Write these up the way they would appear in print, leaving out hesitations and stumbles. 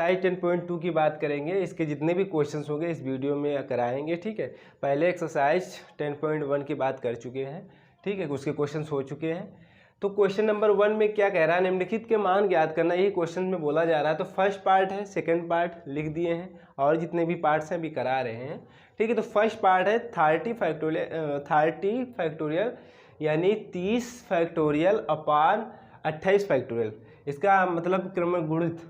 Exercise 10.2 की बात करेंगे। इसके जितने भी क्वेश्चंस होंगे इस वीडियो में कराएंगे, ठीक है। पहले एक्सरसाइज 10.1 की बात कर चुके हैं, ठीक है, उसके क्वेश्चंस हो चुके हैं। तो क्वेश्चन नंबर 1 में क्या कह रहा है, निम्नलिखित के मान ज्ञात करना, यही क्वेश्चन में बोला जा रहा है। तो फर्स्ट पार्ट है, सेकेंड पार्ट लिख दिए हैं और जितने भी पार्ट्स हैं अभी करा रहे हैं, ठीक है। तो फर्स्ट पार्ट है 30 फैक्टोरियल यानी 30 फैक्टोरियल अपान 28 फैक्टोरियल। इसका मतलब क्रम गुणित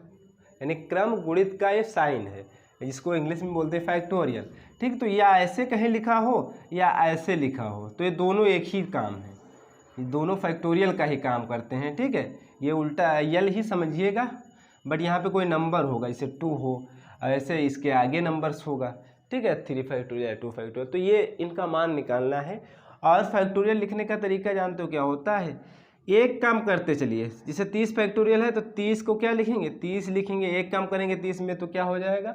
यानी क्रम गुणित का ये साइन है, जिसको इंग्लिश में बोलते हैं फैक्टोरियल, ठीक। तो या ऐसे कहीं लिखा हो या ऐसे लिखा हो, तो ये दोनों एक ही काम है, ये दोनों फैक्टोरियल का ही काम करते हैं, ठीक है। ये उल्टा यल ही समझिएगा, बट यहाँ पे कोई नंबर होगा, जैसे 2 हो, ऐसे इसके आगे नंबर्स होगा, ठीक है। 3 फैक्टोरियल 2 फैक्टोरियल, तो ये इनका मान निकालना है। और फैक्टोरियल लिखने का तरीका जानते हो क्या होता है, एक काम करते चलिए। जैसे 30 फैक्टोरियल है तो 30 को क्या लिखेंगे, 30 लिखेंगे, एक काम करेंगे 30 में तो क्या हो जाएगा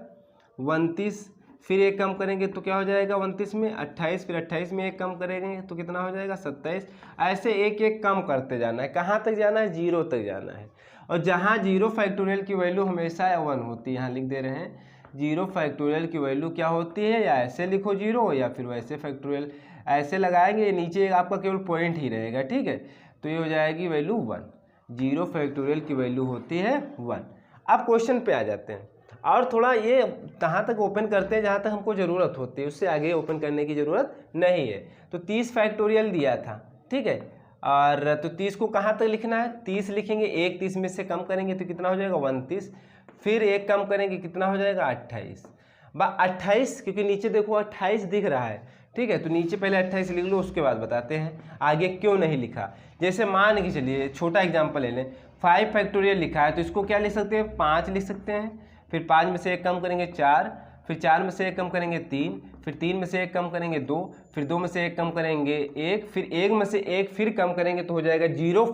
29, फिर एक काम करेंगे तो क्या हो जाएगा 29 में 28, फिर 28 में एक काम करेंगे तो कितना हो जाएगा 27। ऐसे एक एक काम करते जाना है। कहाँ तक जाना है, 0 तक जाना है। और जहाँ 0 फैक्टोरियल की वैल्यू हमेशा 1 होती है, यहाँ लिख दे रहे हैं 0 फैक्टोरियल की वैल्यू क्या होती है, या ऐसे लिखो 0 या फिर वैसे फैक्टोरियल ऐसे लगाएंगे, नीचे आपका केवल पॉइंट ही रहेगा, ठीक है। तो ये हो जाएगी वैल्यू 1, 0 फैक्टोरियल की वैल्यू होती है 1। अब क्वेश्चन पे आ जाते हैं, और थोड़ा ये कहाँ तक ओपन करते हैं जहाँ तक हमको ज़रूरत होती है, उससे आगे ओपन करने की ज़रूरत नहीं है। तो 30 फैक्टोरियल दिया था, ठीक है। और तो 30 को कहाँ तक लिखना है, 30 लिखेंगे, एक 30 में से कम करेंगे तो कितना हो जाएगा 29, फिर एक कम करेंगे कितना हो जाएगा 28, 28, क्योंकि नीचे देखो 28 दिख रहा है, ठीक है। तो नीचे पहले 28 लिख लो, उसके बाद बताते हैं आगे क्यों नहीं लिखा। जैसे मान के चलिए छोटा एग्जांपल ले लें, 5 फैक्टोरियल लिखा है तो इसको क्या लिख सकते हैं, 5 लिख सकते हैं, फिर 5 में से एक कम करेंगे 4, फिर 4 में से एक कम करेंगे 3, फिर 3 में से एक कम करेंगे 2, फिर 2 में से एक कम करेंगे 1, फिर 1 में से एक फिर कम करेंगे तो हो जाएगा 0,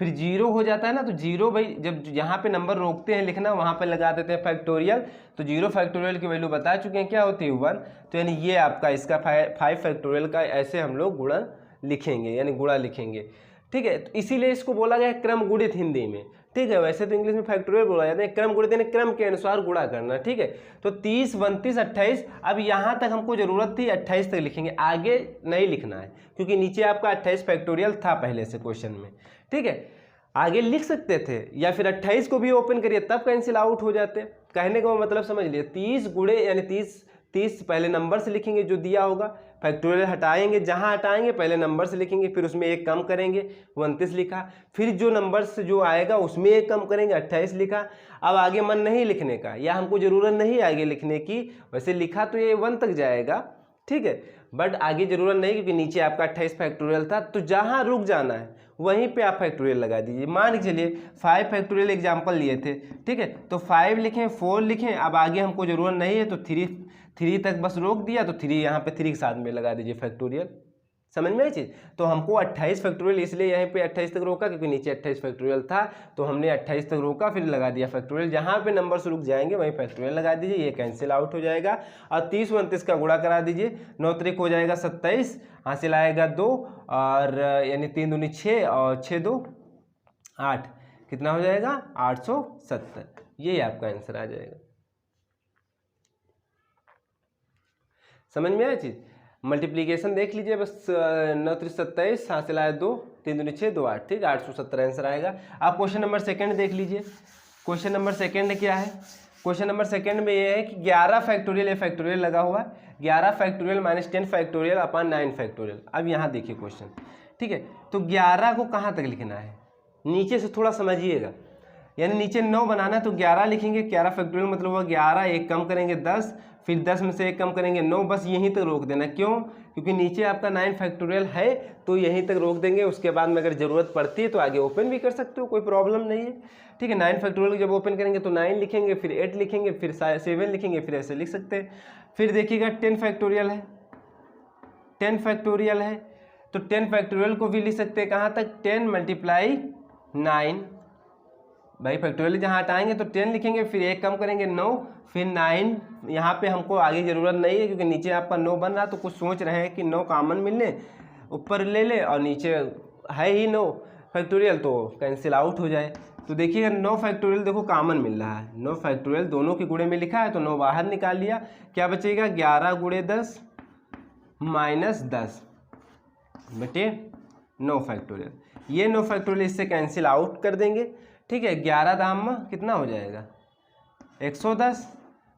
फिर 0 हो जाता है ना। तो 0 भाई जब यहाँ पे नंबर रोकते हैं लिखना, वहाँ पे लगा देते हैं फैक्टोरियल। तो 0 फैक्टोरियल की वैल्यू बता चुके हैं क्या होती है 1। तो यानी ये आपका इसका 5 फैक्टोरियल का ऐसे हम लोग गुणन लिखेंगे, यानी गुणा लिखेंगे, ठीक है। तो इसीलिए इसको बोला गया क्रम गुणित हिंदी में, ठीक है। वैसे तो इंग्लिश में फैक्टोरियल बोला जाता है, क्रम गुणित यानी क्रम के अनुसार गुणा करना, ठीक है। तो 30, 29, 28, अब यहाँ तक हमको जरूरत थी 28 तक लिखेंगे, आगे नहीं लिखना है क्योंकि नीचे आपका 28 फैक्टोरियल था पहले से क्वेश्चन में, ठीक है। आगे लिख सकते थे या फिर 28 को भी ओपन करिए तब कैंसिल आउट हो जाते। कहने का मतलब समझ लिए, 30 गुणे यानी 30 पहले नंबर से लिखेंगे जो दिया होगा, फैक्टोरियल हटाएंगे, जहां हटाएंगे पहले नंबर से लिखेंगे, फिर उसमें एक कम करेंगे 29 लिखा, फिर जो नंबर से जो आएगा उसमें एक कम करेंगे 28 लिखा। अब आगे मन नहीं लिखने का या हमको ज़रूरत नहीं आगे लिखने की, वैसे लिखा तो ये 1 तक जाएगा, ठीक है, बट आगे ज़रूरत नहीं क्योंकि नीचे आपका 28 फैक्टोरियल था। तो जहाँ रुक जाना है वहीं पे आप फैक्टोरियल लगा दीजिए। मान के चलिए 5 फैक्टोरियल एग्जाम्पल लिए थे, ठीक है। तो 5 लिखें, 4 लिखें, अब आगे हमको ज़रूरत नहीं है तो 3 तक बस रोक दिया, तो 3 यहाँ पे 3 के साथ में लगा दीजिए फैक्टोरियल। समझ में आई चीज़। तो हमको 28 फैक्टोरियल इसलिए यहाँ पे 28 तक रोका क्योंकि नीचे 28 फैक्टोरियल था, तो हमने 28 तक रोका, फिर लगा दिया फैक्टोरियल। जहाँ पे नंबर से रुक जाएंगे वहीं फैक्टोरियल लगा दीजिए, ये कैंसिल आउट हो जाएगा। और 30, 29 का गुणा करा दीजिए, 9 त्रिक हो जाएगा 27, हासिल आएगा 2, और यानी 3 दूनी 6 और 6 2 8, कितना हो जाएगा 870। ये आपका आंसर आ जाएगा। समझ में आया चीज़। मल्टीप्लीकेशन देख लीजिए बस, 9 त्रिक 27, हासिल आया 2, 3 दूनी 6 2 8, ठीक, 870 आंसर आएगा। आप क्वेश्चन नंबर सेकंड देख लीजिए। क्वेश्चन नंबर सेकंड क्या है, क्वेश्चन नंबर सेकंड में ये है कि 11 फैक्टोरियल, ये फैक्टोरियल लगा हुआ है, 11 फैक्टोरियल माइनस 10 फैक्टोरियल अपान 9 फैक्टोरियल। अब यहाँ देखिए क्वेश्चन, ठीक है। तो 11 को कहाँ तक लिखना है, नीचे से थोड़ा समझिएगा, यानी नीचे 9 बनाना है तो 11 लिखेंगे, 11 फैक्टोरियल मतलब हुआ 11, एक कम करेंगे 10, फिर 10 में से एक कम करेंगे 9, बस यहीं तक रोक देना। क्यों, क्योंकि नीचे आपका 9 फैक्टोरियल है तो यहीं तक रोक देंगे। उसके बाद में अगर ज़रूरत पड़ती है तो आगे ओपन भी कर सकते हो, कोई प्रॉब्लम नहीं है, ठीक है। 9 फैक्टोरियल जब ओपन करेंगे तो 9 लिखेंगे, फिर 8 लिखेंगे, फिर 7 लिखेंगे, फिर ऐसे लिख सकते हैं। फिर देखिएगा 10 फैक्टोरियल है, 10 फैक्टोरियल है तो 10 फैक्टोरियल को भी लिख सकते हैं कहाँ तक, 10 × 9 भाई फैक्टोरियल जहाँ हटाएंगे तो 10 लिखेंगे, फिर एक कम करेंगे 9, फिर 9। यहाँ पे हमको आगे ज़रूरत नहीं है क्योंकि नीचे आपका 9 बन रहा, तो कुछ सोच रहे हैं कि 9 कॉमन मिलने ऊपर ले ले और नीचे है ही 9 फैक्टोरियल तो कैंसिल आउट हो जाए। तो देखिएगा 9 फैक्टोरियल देखो कॉमन मिल रहा है, 9 फैक्टोरियल दोनों के गुणे में लिखा है तो 9 बाहर निकाल लिया, क्या बचेगा 11 गुणे 10 माइनस 10 बटे 9 फैक्टोरियल। ये 9 फैक्टोरियल इससे कैंसिल आउट कर देंगे, ठीक है। 11 दाम में कितना हो जाएगा 110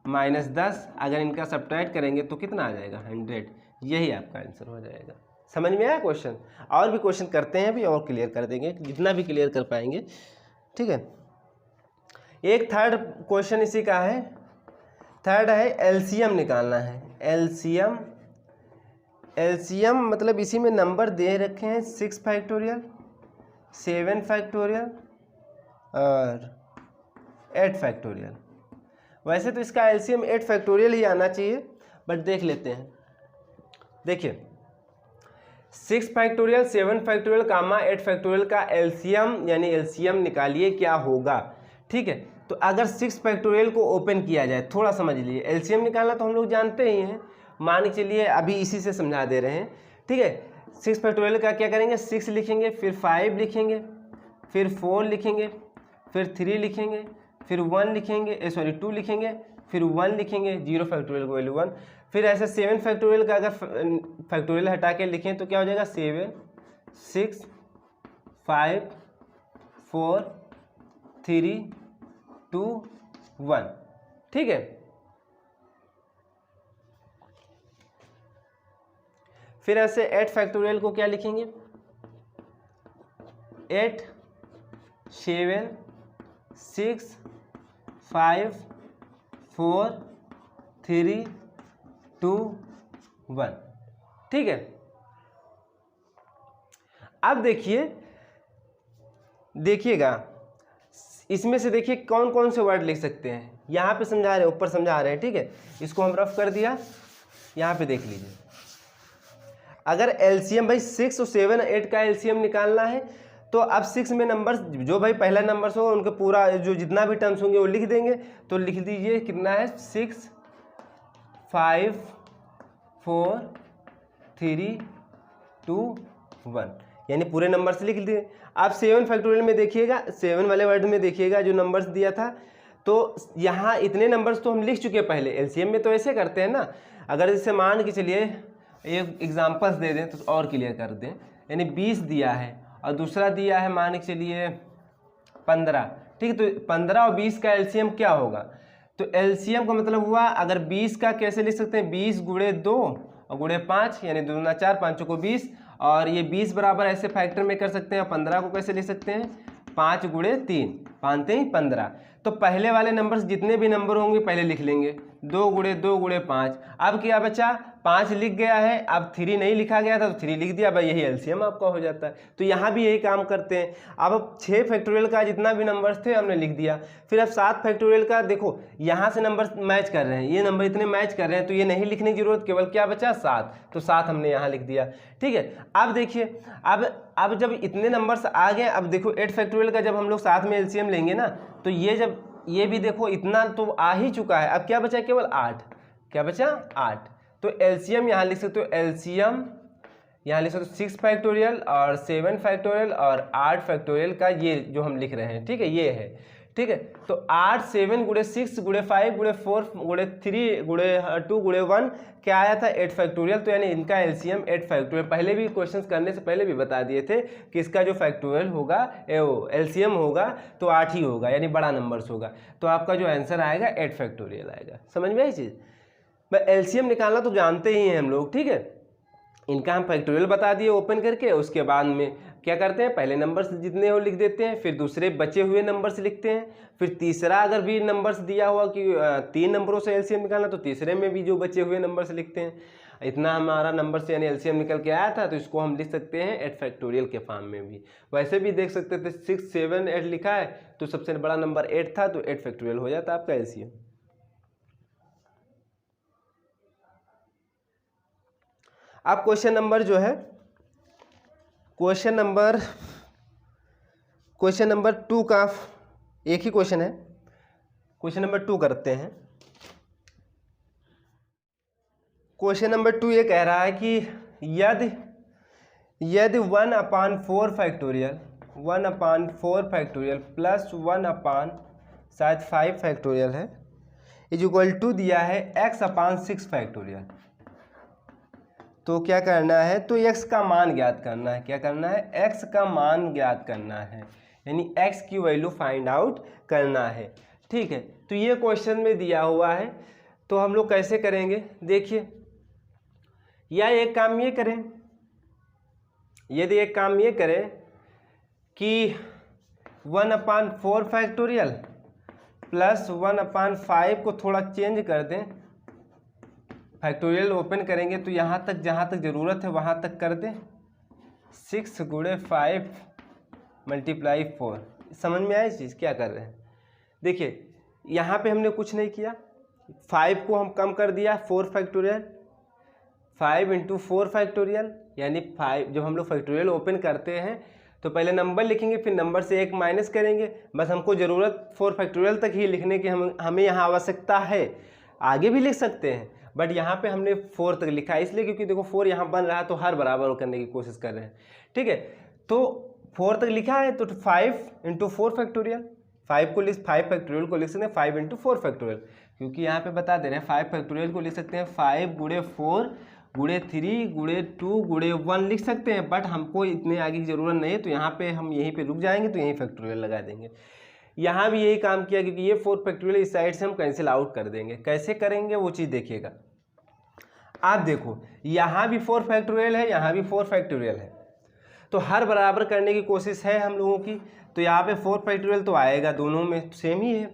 माइनस 10, अगर इनका सब्ट्रैक्ट करेंगे तो कितना आ जाएगा 100। यही आपका आंसर हो जाएगा। समझ में आया क्वेश्चन? और भी क्वेश्चन करते हैं अभी और क्लियर कर देंगे जितना भी क्लियर कर पाएंगे, ठीक है। एक थर्ड क्वेश्चन इसी का है, थर्ड है एलसीएम निकालना है। एलसीएम मतलब इसी में नंबर दे रखे हैं 6 फैक्टोरियल, 7 फैक्टोरियल और 8 फैक्टोरियल। वैसे तो इसका एलसीएम 8 फैक्टोरियल ही आना चाहिए, बट देख लेते हैं। देखिए 6 फैक्टोरियल 7 फैक्टोरियल कामा 8 फैक्टोरियल का एलसीएम यानी एलसीएम निकालिए क्या होगा, ठीक है। तो अगर 6 फैक्टोरियल को ओपन किया जाए, थोड़ा समझ लीजिए, एलसीएम निकालना तो हम लोग जानते ही हैं, मान के चलिए अभी इसी से समझा दे रहे हैं, ठीक है। 6 फैक्टोरियल का क्या करेंगे, 6 लिखेंगे, फिर 5 लिखेंगे, फिर 4 लिखेंगे, फिर 3 लिखेंगे, फिर 1 लिखेंगे, सॉरी 2 लिखेंगे, फिर 1 लिखेंगे, 0 फैक्टोरियल को वैल्यू 1। फिर ऐसे 7 फैक्टोरियल का अगर फैक्टोरियल हटा के लिखें तो क्या हो जाएगा 7 6 5 4 3 2 1, ठीक है। फिर ऐसे 8 फैक्टोरियल को क्या लिखेंगे 8 7 6 5 4 3 2 1, ठीक है। अब देखिएगा इसमें से देखिए कौन कौन से वर्ड लिख सकते हैं, यहाँ पे समझा रहे हैं, ऊपर समझा रहे हैं, ठीक है। इसको हम रफ कर दिया, यहाँ पे देख लीजिए। अगर एलसीएम भाई 6 और 7 8 का एलसीएम निकालना है तो अब 6 में नंबर्स जो भाई पहला नंबर्स होगा उनके पूरा जो जितना भी टर्म्स होंगे वो लिख देंगे। तो लिख दीजिए कितना है 6 5 4 3 2 1, यानी पूरे नंबर्स लिख दिए। आप 7 फैक्टोरियल में देखिएगा, 7 वाले वर्ड में देखिएगा जो नंबर्स दिया था, तो यहाँ इतने नंबर्स तो हम लिख चुके हैं पहले। एलसीएम में तो ऐसे करते हैं ना, अगर इसे मान के चलिए एक एग्जांपल्स दे दें तो और क्लियर कर दें, यानी 20 दिया है और दूसरा दिया है मान के चलिए 15, ठीक है। तो 15 और 20 का एलसीएम क्या होगा, तो एलसीएम का मतलब हुआ, अगर 20 का कैसे लिख सकते हैं 20 गुणे 2 और गुणे 5, यानी 2 दूना 4 5 को 20, और ये 20 बराबर ऐसे फैक्टर में कर सकते हैं। 15 को कैसे लिख सकते हैं 5 गुणे 3 5 3 15। तो पहले वाले नंबर्स जितने भी नंबर होंगे पहले लिख लेंगे, 2 गुणे 5। अब क्या बचा 5 लिख गया है, अब 3 नहीं लिखा गया था तो 3 लिख दिया, भाई यही एलसीएम आपका हो जाता है। तो यहाँ भी यही काम करते हैं। अब 6 फैक्टोरियल का जितना भी नंबर्स थे हमने लिख दिया। फिर अब 7 फैक्टोरियल का देखो यहाँ से नंबर मैच कर रहे हैं, ये नंबर इतने मैच कर रहे हैं, तो ये नहीं लिखने की जरूरत, केवल क्या बचा 7, तो 7 हमने यहाँ लिख दिया, ठीक है। अब देखिए अब जब इतने नंबर्स आ गए, अब देखो 8 फैक्टोरियल का जब हम लोग साथ में एलसीएम लेंगे ना, तो ये भी देखो इतना तो आ ही चुका है। अब क्या बचा केवल 8, क्या बचा 8। तो एलसीएम यहाँ लिख सकते हो, एलसीएम यहाँ लिख सकते हो 6 फैक्टोरियल और 7 फैक्टोरियल और 8 फैक्टोरियल का, ये जो हम लिख रहे हैं, ठीक है, ये है, ठीक है। तो 8 7 गुणे 6 गुणे 5 गुणे 4 गुणे 3 गुणे 2 गुणे 1 क्या आया था 8 फैक्टोरियल। तो यानी इनका एलसीएम 8 फैक्टोरियल, पहले भी क्वेश्चंस करने से पहले भी बता दिए थे कि इसका जो फैक्टोरियल होगा एलसीएम होगा तो 8 ही होगा, यानी बड़ा नंबर्स होगा। तो आपका जो आंसर आएगा 8 फैक्टोरियल आएगा। समझ में आई चीज़? एलसीएम निकालना तो जानते ही हैं हम लोग, ठीक है। इनका हम फैक्टोरियल बता दिए ओपन करके, उसके बाद में क्या करते हैं पहले नंबर्स जितने हो लिख देते हैं, फिर दूसरे बचे हुए नंबर्स लिखते हैं, फिर तीसरा अगर भी नंबर्स दिया हुआ कि 3 नंबरों से एलसीएम निकालना तो तीसरे में भी जो बचे हुए नंबर्स लिखते हैं। इतना हमारा नंबर से यानी एलसीएम निकल के आया था, तो इसको हम लिख सकते हैं 8 फैक्टोरियल के फॉर्म में भी। वैसे भी देख सकते थे 6 7 8 लिखा है तो सबसे बड़ा नंबर 8 था, तो 8 फैक्टोरियल हो जाता आपका एलसीएम। अब क्वेश्चन नंबर जो है क्वेश्चन नंबर 2 का एक ही क्वेश्चन है, क्वेश्चन नंबर 2 करते हैं। क्वेश्चन नंबर 2 ये कह रहा है कि यदि 1/4 फैक्टोरियल 1/4 फैक्टोरियल प्लस 1 शायद 5 फैक्टोरियल है इज इक्वल टू दिया है x/6 फैक्टोरियल। तो क्या करना है, तो x का मान ज्ञात करना है। क्या करना है, x का मान ज्ञात करना है, यानी x की वैल्यू फाइंड आउट करना है। ठीक है, तो ये क्वेश्चन में दिया हुआ है, तो हम लोग कैसे करेंगे देखिए, या एक काम ये करें, यदि एक काम ये करें कि 1/4 फैक्टोरियल प्लस 1/5 को थोड़ा चेंज कर दें, फैक्टोरियल ओपन करेंगे तो यहाँ तक जहाँ तक ज़रूरत है वहाँ तक कर दें, 6 × 5 × 4। समझ में आया चीज़ क्या कर रहे हैं। देखिए यहाँ पे हमने कुछ नहीं किया, 5 को हम कम कर दिया 4 फैक्टोरियल, 5 × 4 फैक्टोरियल, यानी 5 जब हम लोग फैक्टोरियल ओपन करते हैं तो पहले नंबर लिखेंगे, फिर नंबर से एक माइनस करेंगे। बस हमको ज़रूरत 4 फैक्टोरियल तक ही लिखने की हमें यहाँ आवश्यकता है। आगे भी लिख सकते हैं, बट यहाँ पे हमने 4 तक लिखा है, इसलिए क्योंकि देखो 4 यहाँ बन रहा है तो हर बराबर करने की कोशिश कर रहे हैं। ठीक है, तो 4 तक लिखा है तो 5 × 4 फैक्टोरियल, 5 फैक्टोरियल को लिख सकते हैं 5 × 4 फैक्टोरियल, क्योंकि यहाँ पे बता दे रहे हैं 5 फैक्टोरियल को लिख सकते हैं 5 × 4 × 3 × 2 × 1 लिख सकते हैं, बट हमको इतने आगे की ज़रूरत नहीं है, तो यहाँ पे हम यहीं पे रुक जाएंगे, तो यहीं फैक्टोरियल लगा देंगे। यहाँ भी यही काम किया, क्योंकि ये 4 फैक्टोरियल इस साइड से हम कैंसिल आउट कर देंगे। कैसे करेंगे वो चीज़ देखिएगा। आप देखो यहाँ भी 4 फैक्टोरियल है, यहाँ भी 4 फैक्टोरियल है, तो हर बराबर करने की कोशिश है हम लोगों की। तो यहाँ पे 4 फैक्टोरियल तो आएगा, दोनों में सेम ही है।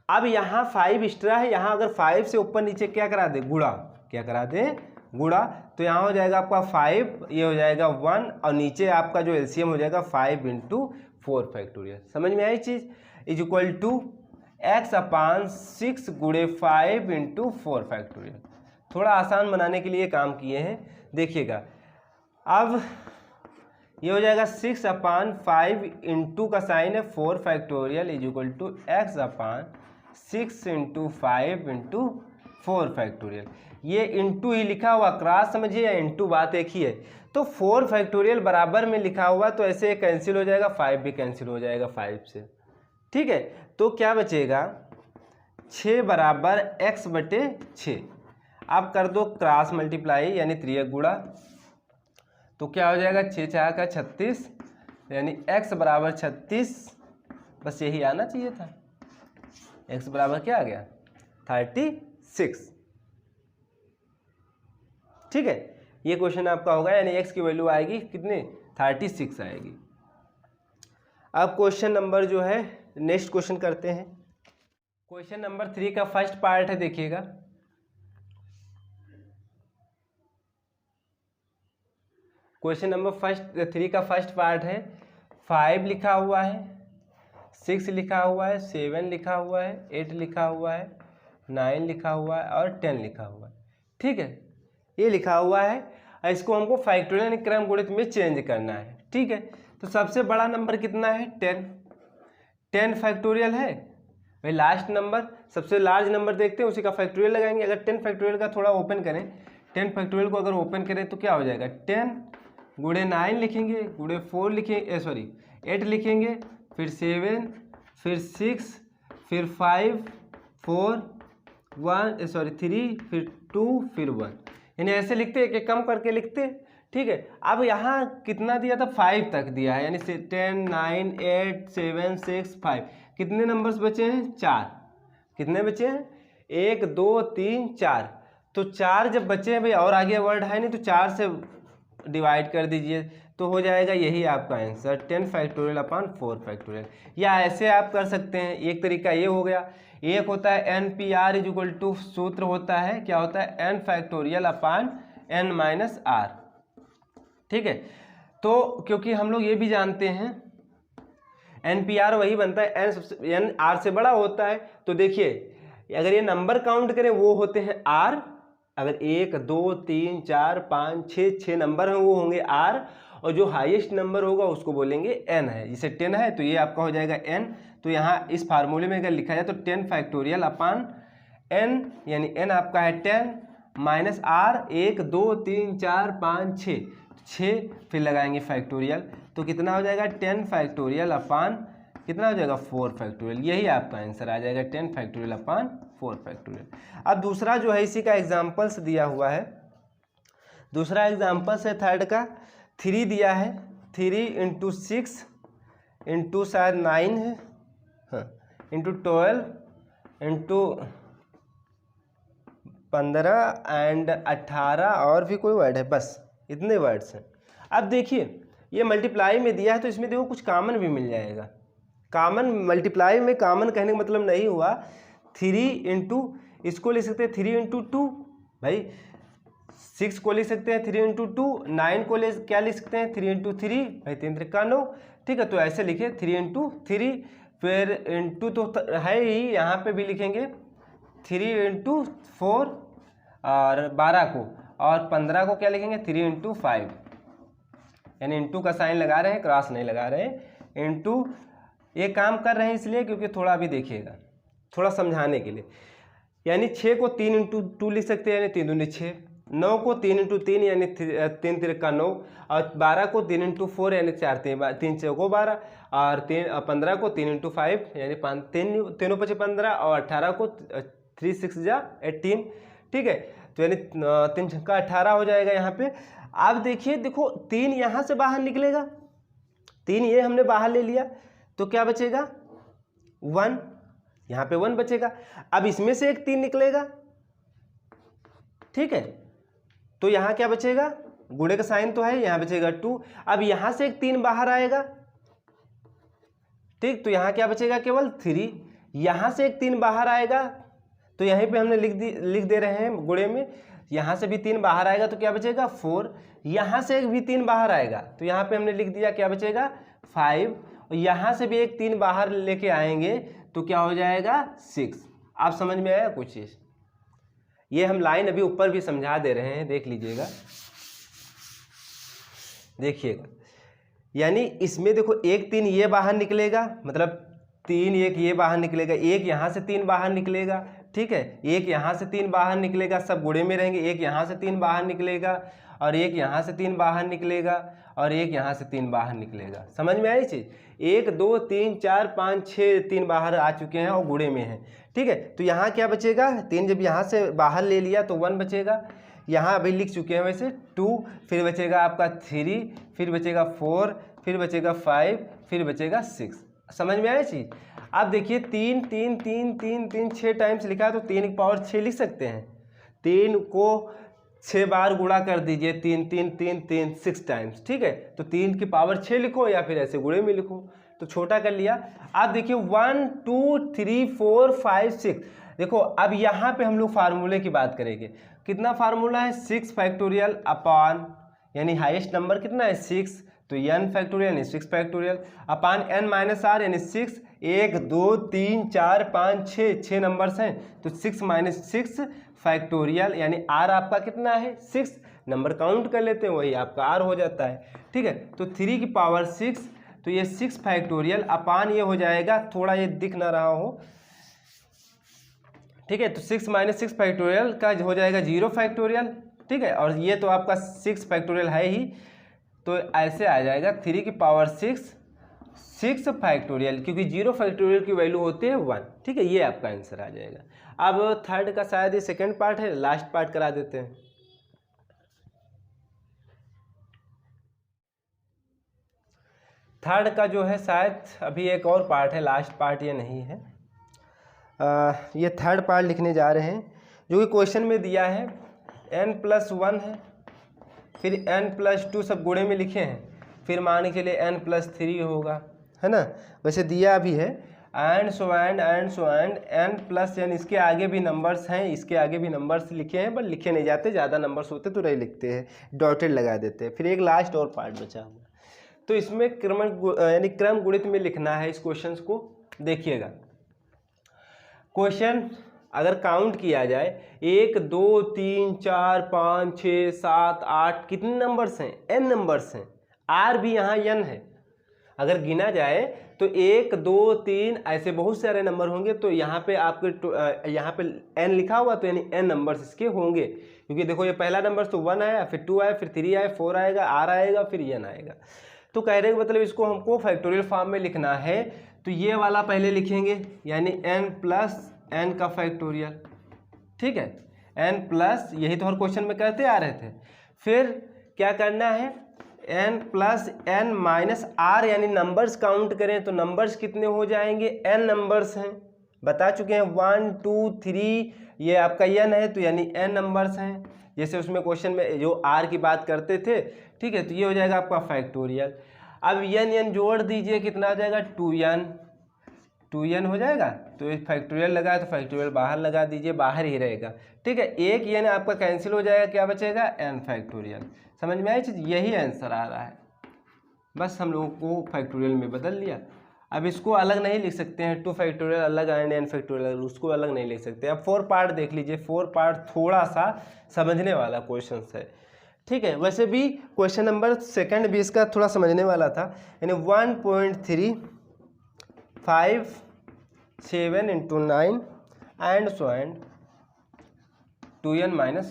अब यहाँ 5 एक्स्ट्रा है, यहाँ अगर 5 से ऊपर नीचे क्या करा दे, गुणा, क्या करा दे, गुणा, तो यहाँ हो जाएगा आपका 5, ये हो जाएगा 1, और नीचे आपका जो एलसीएम हो जाएगा 5 × 4 फैक्टोरियल। समझ में आई चीज़, is equal to x/6 × 5 × 4 factorial. थोड़ा आसान बनाने के लिए काम किए हैं, देखिएगा। अब ये हो जाएगा 6/5 इंटू का साइन है 4 factorial is equal to x/6 × 5 × 4 factorial. ये इंटू ही लिखा हुआ, क्रॉस समझिए या इंटू, बात एक ही है। तो 4 फैक्टोरियल बराबर में लिखा हुआ, तो ऐसे कैंसिल हो जाएगा, 5 भी कैंसिल हो जाएगा 5 से। ठीक है, तो क्या बचेगा, 6 = x/6। आप कर दो क्रॉस मल्टीप्लाई, यानी 3 गुणा, तो क्या हो जाएगा, 6 × 4 = 36, यानी x = 36। बस यही आना चाहिए था, x बराबर क्या आ गया, 36। ठीक है, ये क्वेश्चन आपका होगा, यानी x की वैल्यू आएगी कितने, 36 आएगी। अब क्वेश्चन नंबर जो है नेक्स्ट क्वेश्चन करते हैं। क्वेश्चन नंबर 3 का फर्स्ट पार्ट है, देखिएगा। क्वेश्चन नंबर 3 का फर्स्ट पार्ट है, 5 लिखा हुआ है, 6 लिखा हुआ है, 7 लिखा हुआ है, 8 लिखा हुआ है, 9 लिखा हुआ है और 10 लिखा हुआ है। ठीक है, ये लिखा हुआ है, इसको हमको फैक्टोरियल यानी क्रम गुणित में चेंज करना है। ठीक है, तो सबसे बड़ा नंबर कितना है, 10 फैक्टोरियल है भाई। लास्ट नंबर सबसे लार्ज नंबर देखते हैं, उसी का फैक्टोरियल लगाएंगे। अगर 10 फैक्टोरियल का थोड़ा ओपन करें, 10 फैक्टोरियल को अगर ओपन करें तो क्या हो जाएगा, 10 × 9 लिखेंगे, × 4 लिखेंगे, 8 लिखेंगे, फिर 7, फिर 6, फिर 5, 4, 3, फिर 2, फिर 1, यानी ऐसे लिखते हैं कि कम करके लिखते। ठीक है, अब यहाँ कितना दिया था, 5 तक दिया है, यानी 10, 9, 8, 7, 6, 5, कितने नंबर्स बचे हैं, 4। कितने बचे हैं, 1, 2, 3, 4। तो 4 जब बचे हैं भाई, और आगे वर्ड है नहीं, तो 4 से डिवाइड कर दीजिए, तो हो जाएगा यही आपका आंसर, 10 फैक्टोरियल / 4 फैक्टोरियल। या ऐसे आप कर सकते हैं, एक तरीका ये हो गया। एक होता है NPR इज इक्वल टू, सूत्र होता है, क्या होता है, n फैक्टोरियल / n - r। ठीक है, तो क्योंकि हम लोग ये भी जानते हैं NPR वही बनता है, n r से बड़ा होता है। तो देखिए, अगर ये नंबर काउंट करें वो होते हैं r, अगर 1, 2, 3, 4, 5, 6 नंबर हैं वो होंगे r, और जो हाईएस्ट नंबर होगा उसको बोलेंगे n है। जैसे 10 है तो ये आपका हो जाएगा n। तो यहाँ इस फार्मूले में अगर लिखा जाए तो 10 फैक्टोरियल / n, यानी n आपका है 10 - r, 1, 2, 3, 4, 5, 6, 6, फिर लगाएंगे फैक्टोरियल, तो कितना हो जाएगा 10 फैक्टोरियल अपान कितना हो जाएगा 4 फैक्टोरियल। यही आपका आंसर आ जाएगा 10 फैक्टोरियल अपान 4 फैक्टोरियल। अब दूसरा जो है इसी का एग्जाम्पल्स दिया हुआ है, दूसरा एग्जाम्पल्स है थर्ड का, 3 दिया है, 3 × 6 × शायद 9 है, हाँ, × 12 × 15 एंड 18 और भी कोई वर्ड है, बस इतने वर्ड्स हैं। अब देखिए ये मल्टीप्लाई में दिया है तो इसमें देखो कुछ कॉमन भी मिल जाएगा। कॉमन मल्टीप्लाई में कॉमन कहने का मतलब नहीं हुआ 3 × इसको लिख सकते हैं 3 × 2, भाई 6 को लिख सकते हैं 3 × 2, 9 को क्या लिख सकते हैं 3 × 3, भाई 3 3 9, ठीक है। तो ऐसे लिखे 3 × 3, फिर इंटू तो है ही, यहाँ पे भी लिखेंगे 3 × 4 और 12 को, और 15 को क्या लिखेंगे 3 × 5, यानी इंटू का साइन लगा रहे हैं, क्रॉस नहीं लगा रहे हैं। इंटू ये काम कर रहे हैं इसलिए क्योंकि थोड़ा अभी देखिएगा, थोड़ा समझाने के लिए, यानी 6 को 3 × 2 लिख सकते हैं, यानी 3 दूनी 6, 9 को 3 × 3 यानी 3 3 का 9, और 12 को 3 × 4 यानी 4 3 6 को 12, और 15 को 3 × 5 यानी 3 5 15, और 18 को 3 6 जा 18, ठीक है। तो यानी 3 6 का 18 हो जाएगा यहाँ पे। अब देखिए, देखो 3 यहाँ से बाहर निकलेगा, 3 ये हमने बाहर ले लिया, तो क्या बचेगा 1, यहाँ पे 1 बचेगा। अब इसमें से एक 3 निकलेगा, ठीक है, तो यहाँ क्या बचेगा, गुणे का साइन तो है, यहाँ बचेगा 2। अब यहाँ से एक 3 बाहर आएगा, ठीक, तो यहाँ क्या बचेगा केवल 3। यहाँ से एक 3 बाहर आएगा, तो यहीं पे हमने लिख दे रहे हैं गुणे में, यहाँ से भी 3 बाहर आएगा तो क्या बचेगा 4। यहाँ से एक भी 3 बाहर आएगा, तो यहाँ पे हमने लिख दिया क्या बचेगा 5, और यहाँ से भी एक 3 बाहर लेके आएंगे तो क्या हो जाएगा 6। आप समझ में आया कुछ चीज़? ये हम लाइन अभी ऊपर भी समझा दे रहे हैं, देख लीजिएगा, देखिएगा, यानी इसमें देखो एक 3 ये बाहर निकलेगा, मतलब 3 एक ये बाहर निकलेगा, एक यहाँ से 3 बाहर निकलेगा, ठीक है, एक यहाँ से 3 बाहर निकलेगा, सब गुणे में रहेंगे, एक यहाँ से 3 बाहर निकलेगा, और एक यहाँ से 3 बाहर निकलेगा, और एक यहाँ से 3 बाहर निकलेगा। समझ में आई चीज़? 1 2 3 4 5 6 3 बाहर आ चुके हैं और गुणे में हैं, ठीक है। तो यहाँ क्या बचेगा 3, जब यहाँ से बाहर ले लिया तो 1 बचेगा, यहाँ अभी लिख चुके हैं वैसे 2, फिर बचेगा आपका 3, फिर बचेगा 4, फिर बचेगा 5, फिर बचेगा 6। समझ में आया चीज़? आप देखिए 3 3 3 3 3 6 टाइम्स लिखा है, तो 3 की पावर 6 लिख सकते हैं। 3 को 6 बार गुणा कर दीजिए, 3 3 3 3 6 टाइम्स, ठीक है। तो 3 की पावर 6 लिखो, या फिर ऐसे गुणे में लिखो, तो छोटा कर लिया। आप देखिए 1 2 3 4 5 6, देखो अब यहाँ पे हम लोग फार्मूले की बात करेंगे। कितना फार्मूला है 6 फैक्टोरियल अपान, यानी हाईएस्ट नंबर कितना है 6, तो n फैक्टोरियल यानी 6 factorial upon n minus R यानी 6। 1 2 3 4 5 6 नंबर्स हैं, तो 6 - 6 फैक्टोरियल, यानी r आपका कितना है 6, नंबर काउंट कर लेते हैं, वही आपका r हो जाता है, ठीक है। तो 3 की पावर 6, तो ये 6 फैक्टोरियल अपान ये हो जाएगा, थोड़ा ये दिख ना रहा हो, ठीक है, तो 6 - 6 फैक्टोरियल का हो जाएगा 0 फैक्टोरियल, ठीक है, और ये तो आपका 6 फैक्टोरियल है ही, तो ऐसे आ जाएगा 3 की पावर 6 फैक्टोरियल, क्योंकि 0 फैक्टोरियल की वैल्यू होती है 1, ठीक है, ये आपका आंसर आ जाएगा। अब थर्ड का शायद ये सेकंड पार्ट है, लास्ट पार्ट करा देते हैं। थर्ड का जो है शायद अभी एक और पार्ट है, लास्ट पार्ट ये नहीं है। ये थर्ड पार्ट लिखने जा रहे हैं, जो कि क्वेश्चन में दिया है n+1 है, फिर n+2 सब गुणे में लिखे हैं, फिर मान के चलिए n+3 होगा, है ना, वैसे दिया भी है, एंड सो एंड n+, यानी इसके आगे भी नंबर्स हैं, इसके आगे भी नंबर्स लिखे हैं, पर लिखे नहीं जाते, ज़्यादा नंबर्स होते तो नहीं लिखते हैं, डॉटेड लगा देते हैं। फिर एक लास्ट और पार्ट बचा हुआ, तो इसमें यानी क्रम गुणित में लिखना है इस क्वेश्चन को। देखिएगा क्वेश्चन अगर काउंट किया जाए 1 2 3 4 5 6 7 8, कितने नंबर्स हैं, n नंबर्स हैं, r भी यहाँ n है। अगर गिना जाए तो 1 2 3 ऐसे बहुत सारे नंबर होंगे, तो यहाँ पे आपके यहाँ पे n लिखा हुआ, तो यानी n नंबर्स इसके होंगे, क्योंकि देखो ये पहला नंबर तो 1 आया, फिर 2 आया, फिर 3 आया, 4 आएगा, r आएगा, फिर n आएगा। तो कह रहे मतलब इसको हमको फैक्टोरियल फॉर्म में लिखना है, तो ये वाला पहले लिखेंगे, यानी n प्लस n का फैक्टोरियल, ठीक है, n प्लस, यही तो हर क्वेश्चन में करते आ रहे थे। फिर क्या करना है, n plus n minus r, यानी नंबर्स काउंट करें तो नंबर्स कितने हो जाएंगे, n नंबर्स हैं, बता चुके हैं 1 2 3, ये आपका n है, तो यानी n नंबर्स हैं, जैसे उसमें क्वेश्चन में जो r की बात करते थे, ठीक है। तो ये हो जाएगा आपका फैक्टोरियल। अब n जोड़ दीजिए, कितना हो जाएगा 2n हो जाएगा, तो फैक्टोरियल लगाए तो फैक्टोरियल बाहर लगा दीजिए, बाहर ही रहेगा, ठीक है। एक n आपका कैंसिल हो जाएगा, क्या बचेगा n फैक्टोरियल। समझ में आई चीज़, यही आंसर आ रहा है, बस हम लोगों को फैक्टोरियल में बदल लिया। अब इसको अलग नहीं लिख सकते हैं, 2 फैक्टोरियल अलग एंड n फैक्टोरियल, उसको अलग नहीं लिख सकते। अब 4 पार्ट देख लीजिए, 4 पार्ट थोड़ा सा समझने वाला क्वेश्चन है, ठीक है। वैसे भी क्वेश्चन नंबर सेकंड भी इसका थोड़ा समझने वाला था, यानी 1.357 × 9 एंड सो एंड 2n - 1,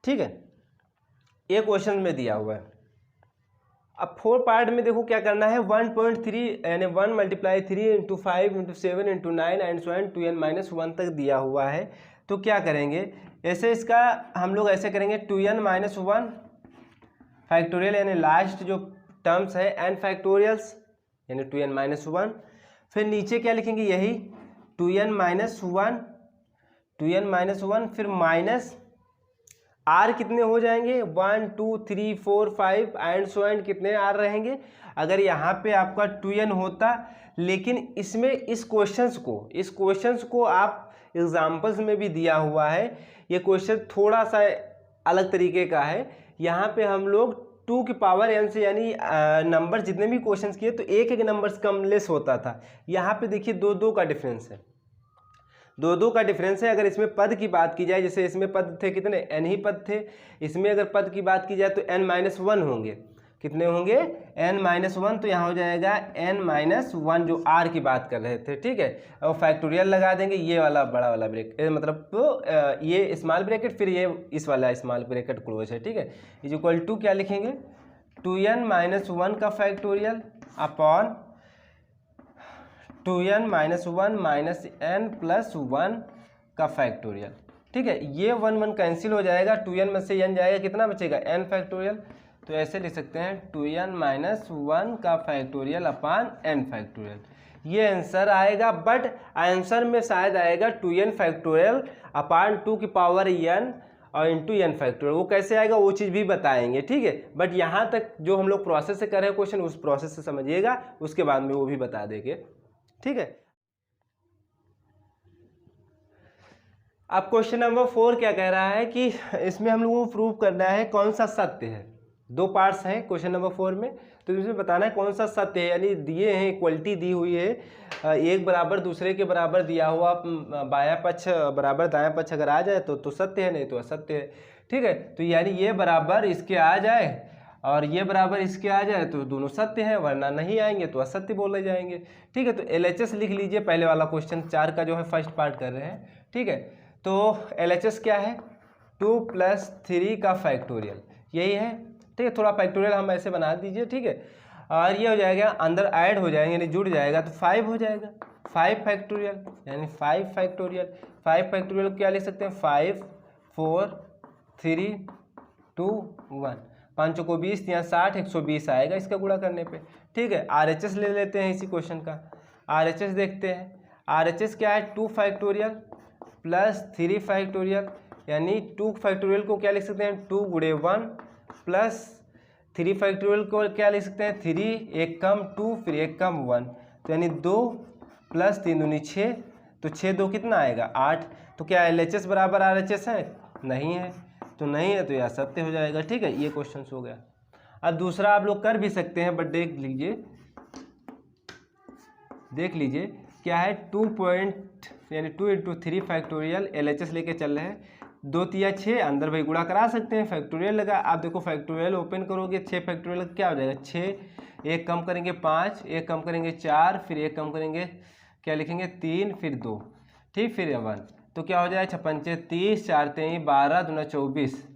ठीक है, ये क्वेश्चन में दिया हुआ है। अब 4 पार्ट में देखो क्या करना है, 1.3 यानी 1 × 3 × 5 × 7 × 9 एंड सो एंड 2n - 1 तक दिया हुआ है। तो क्या करेंगे, ऐसे इसका हम लोग ऐसे करेंगे, 2n - 1 फैक्टोरियल, यानी लास्ट जो टर्म्स है n फैक्टोरियल्स, यानी 2n - 1, फिर नीचे क्या लिखेंगे, यही 2n - 1, फिर माइनस r कितने हो जाएंगे, 1 2 3 4 5 एंड सो एंड कितने r रहेंगे। अगर यहाँ पे आपका 2n होता, लेकिन इसमें इस क्वेश्चंस को आप एग्जाम्पल्स में भी दिया हुआ है, ये क्वेश्चन थोड़ा सा अलग तरीके का है। यहाँ पे हम लोग 2 की पावर n से, यानी नंबर जितने भी क्वेश्चंस किए तो एक नंबर्स कम लेस होता था। यहाँ पे देखिए 2 का डिफरेंस है, 2 का डिफरेंस है। अगर इसमें पद की बात की जाए, जैसे इसमें पद थे कितने, n ही पद थे, इसमें अगर पद की बात की जाए तो n - 1 होंगे, कितने होंगे n - 1, तो यहाँ हो जाएगा n - 1 जो r की बात कर रहे थे, ठीक है। और फैक्टोरियल लगा देंगे, ये वाला बड़ा वाला ब्रैकेट, मतलब तो ये स्मॉल ब्रैकेट, फिर ये इस वाला स्मॉल ब्रैकेट क्लोज है, ठीक है। इज इक्वल टू क्या लिखेंगे, 2n - 1 का factorial upon 2n - 1 minus n plus 1 का फैक्टोरियल, ठीक है। ये 1 कैंसिल हो जाएगा, 2n में से n जाएगा, कितना बचेगा n फैक्टोरियल। तो ऐसे लिख सकते हैं 2n - 1 का फैक्टोरियल अपान n फैक्टोरियल, ये आंसर आएगा। बट आंसर में शायद आएगा 2n फैक्टोरियल अपान 2 की पावर n और इंटू n फैक्टोरियल। वो कैसे आएगा वो चीज़ भी बताएंगे, ठीक है। बट यहाँ तक जो हम लोग प्रोसेस से कर रहे हैं क्वेश्चन, उस प्रोसेस से समझिएगा, उसके बाद में वो भी बता देंगे, ठीक है। अब क्वेश्चन नंबर 4 क्या कह रहा है कि इसमें हम लोगों को प्रूव करना है कौन सा सत्य है। 2 पार्ट्स हैं क्वेश्चन नंबर 4 में, तो इसमें बताना है कौन सा सत्य है, यानी दिए हैं, इक्वलिटी दी हुई है, एक बराबर दूसरे के बराबर दिया हुआ, बायां पक्ष बराबर दायां पक्ष अगर आ जाए तो सत्य है, नहीं तो असत्य है, ठीक है। तो यानी ये बराबर इसके आ जाए और ये बराबर इसके आ जाए तो दोनों सत्य हैं, वरना नहीं आएंगे तो असत्य बोले जाएंगे, ठीक है। तो LHS लिख लीजिए, पहले वाला क्वेश्चन 4 का जो है फर्स्ट पार्ट कर रहे हैं, ठीक है। तो LHS क्या है, 2 + 3 का फैक्टोरियल, यही है, ठीक है। थोड़ा फैक्टोरियल हम ऐसे बना दीजिए, ठीक है। और ये हो जाएगा, अंदर ऐड हो जाएंगे, यानी जुड़ जाएगा, तो 5 हो जाएगा, 5 फैक्टोरियल, यानी 5 फैक्टोरियल। 5 फैक्टोरियल क्या लिख सकते हैं, 5 4 3 2 1, 5 को 20, यहाँ 60, 120 आएगा इसका गुणा करने पे, ठीक है। RHS ले लेते हैं इसी क्वेश्चन का, RHS देखते हैं। RHS क्या है, 2 फैक्टोरियल प्लस 3 फैक्टोरियल, यानी 2 फैक्टोरियल को क्या लिख सकते हैं, 2 × 1 प्लस 3 फैक्टोरियल को क्या लिख सकते हैं, 3 एक कम 2 फिर एक कम 1, तो यानी 2 + 3 दूनी 6, तो 6 2 कितना आएगा 8। तो क्या LHS बराबर RHS है, नहीं है, तो नहीं है, तो यह सत्य हो जाएगा, ठीक है। ये क्वेश्चन हो गया। अब दूसरा आप लोग कर भी सकते हैं, बट देख लीजिए क्या है, 2 × 3 फैक्टोरियल, LHS लेके चल रहे हैं, 2 तिया 6, अंदर भाई गुणा करा सकते हैं, फैक्टोरियल लगा। आप देखो फैक्टोरियल ओपन करोगे 6 फैक्टोरियल क्या हो जाएगा 6, एक कम करेंगे 5, एक कम करेंगे 4, फिर एक कम करेंगे क्या लिखेंगे 3, फिर 2, ठीक, फिर 1, तो क्या हो जाएगा 6 पंचे 30, 4 तेईं 12, 2 24,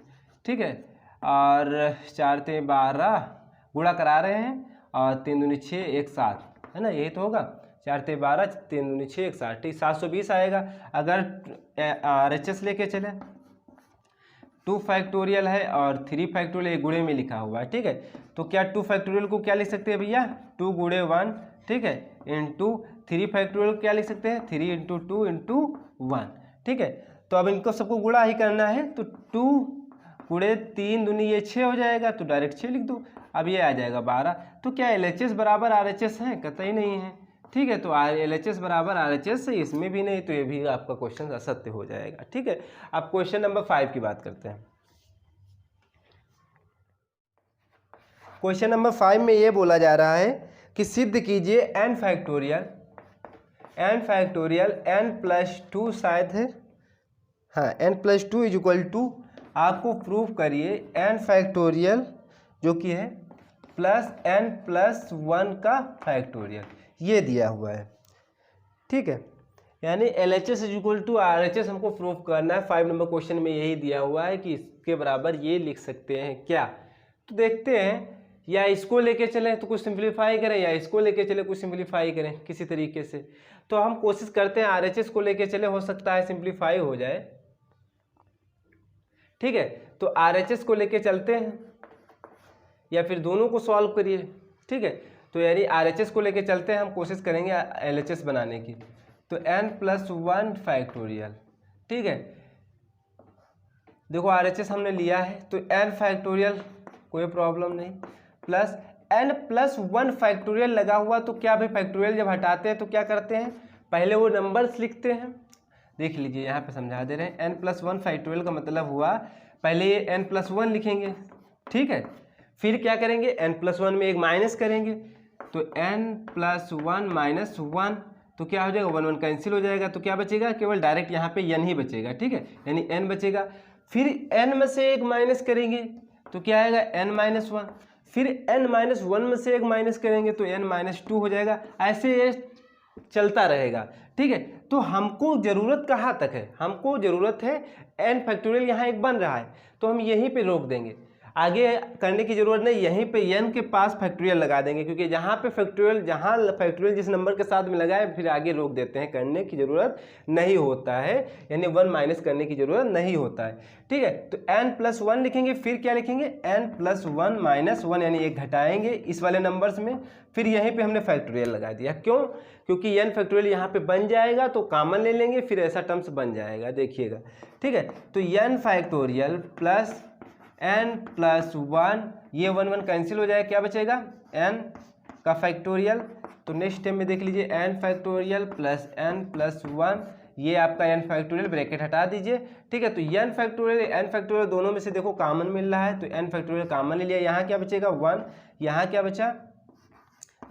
ठीक है, और 4 तेईं 12 गुणा करा रहे हैं, और 3 दूनी 6, 1 7, है ना, यही तो होगा। 4 तेईं 12, 3 दूनी 6, 1 7, ठीक, 720 आएगा। अगर RHS लेके चले 2 फैक्टोरियल है और 3 फैक्टोरियल गुणे में लिखा हुआ है, ठीक है, तो क्या 2 फैक्टोरियल को क्या लिख सकते हैं भैया 2 गुणे 1, ठीक है, इंटू 3 फैक्टोरियल क्या लिख सकते हैं 3 इंटू 2 इंटू 1, ठीक है। तो अब इनको सबको गुणा ही करना है, तो 2 गुणे 3 दूनी ये 6 हो जाएगा, तो डायरेक्ट 6 लिख दो। अब ये आ जाएगा 12। तो क्या LHS बराबर RHS है, कतई नहीं है, ठीक है, तो LHS बराबर RHS है, इसमें भी नहीं, तो ये भी आपका क्वेश्चन असत्य हो जाएगा, ठीक है। अब क्वेश्चन नंबर 5 की बात करते हैं। क्वेश्चन नंबर 5 में ये बोला जा रहा है कि सिद्ध कीजिए n फैक्टोरियल n+2 शायद है, हाँ n+2 इज इक्वल टू, आपको प्रूफ करिए n फैक्टोरियल जो कि है प्लस n+1 का फैक्टोरियल, ये दिया हुआ है, ठीक है, यानी LHS is equal to RHS हमको प्रूफ करना है। 5 नंबर क्वेश्चन में यही दिया हुआ है कि इसके बराबर ये लिख सकते हैं क्या। तो देखते हैं, या इसको लेके चलें तो कुछ सिंप्लीफाई करें, या इसको लेके चले कुछ सिंप्लीफाई करें किसी तरीके से। तो हम कोशिश करते हैं RHS को लेके चले, हो सकता है सिंप्लीफाई हो जाए, ठीक है। तो RHS को लेके चलते हैं, या फिर दोनों को सॉल्व करिए, ठीक है। तो यानी RHS को लेके चलते हैं, हम कोशिश करेंगे LHS बनाने की। तो n+1 फैक्टोरियल, ठीक है, देखो RHS हमने लिया है, तो n फैक्टोरियल कोई प्रॉब्लम नहीं, प्लस n+1 फैक्टोरियल लगा हुआ, तो क्या भाई फैक्टोरियल जब हटाते हैं तो क्या करते हैं, पहले वो नंबर्स लिखते हैं। देख लीजिए यहाँ पे समझा दे रहे हैं, n+1 फैक्टोरियल का मतलब हुआ पहले ये n+1 लिखेंगे, ठीक है, फिर क्या करेंगे n+1 में एक माइनस करेंगे, तो n+1 माइनस 1, तो क्या हो जाएगा 1 1 कैंसिल हो जाएगा, तो क्या बचेगा केवल डायरेक्ट यहाँ पे n ही बचेगा, ठीक है, यानी n बचेगा। फिर n में से एक माइनस करेंगे तो क्या आएगा n-1, फिर n-1 में से एक माइनस करेंगे तो n-2 हो जाएगा, ऐसे ये चलता रहेगा, ठीक है। तो हमको ज़रूरत कहाँ तक है, हमको ज़रूरत है n फैक्टोरियल यहाँ एक बन रहा है, तो हम यहीं पे रोक देंगे, आगे करने की ज़रूरत नहीं, यहीं पे n के पास फैक्टोरियल लगा देंगे, क्योंकि जहाँ फैक्टोरियल जिस नंबर के साथ में लगाए फिर आगे रोक देते हैं, करने की ज़रूरत नहीं होता है, यानी 1 माइनस करने की ज़रूरत नहीं होता है, ठीक है। तो n+1 लिखेंगे, फिर क्या लिखेंगे n+1 माइनस 1, यानी एक घटाएंगे इस वाले नंबर्स में, फिर यहीं पे हमने फैक्टोरियल लगा दिया, क्यों, क्योंकि n फैक्टोरियल यहाँ पे बन जाएगा तो कॉमन ले लेंगे, फिर ऐसा टर्म्स बन जाएगा, देखिएगा, ठीक है। तो n फैक्टोरियल प्लस n+1, ये 1 1 कैंसिल हो जाएगा, क्या बचेगा n का फैक्टोरियल। तो नेक्स्ट स्टेप में देख लीजिए n फैक्टोरियल प्लस n+1, ये आपका n फैक्टोरियल, ब्रैकेट हटा दीजिए, ठीक है। तो n फैक्टोरियल दोनों में से देखो कॉमन मिल रहा है, तो n फैक्टोरियल कॉमन ले लिया, यहाँ क्या बचेगा 1, यहाँ क्या बचा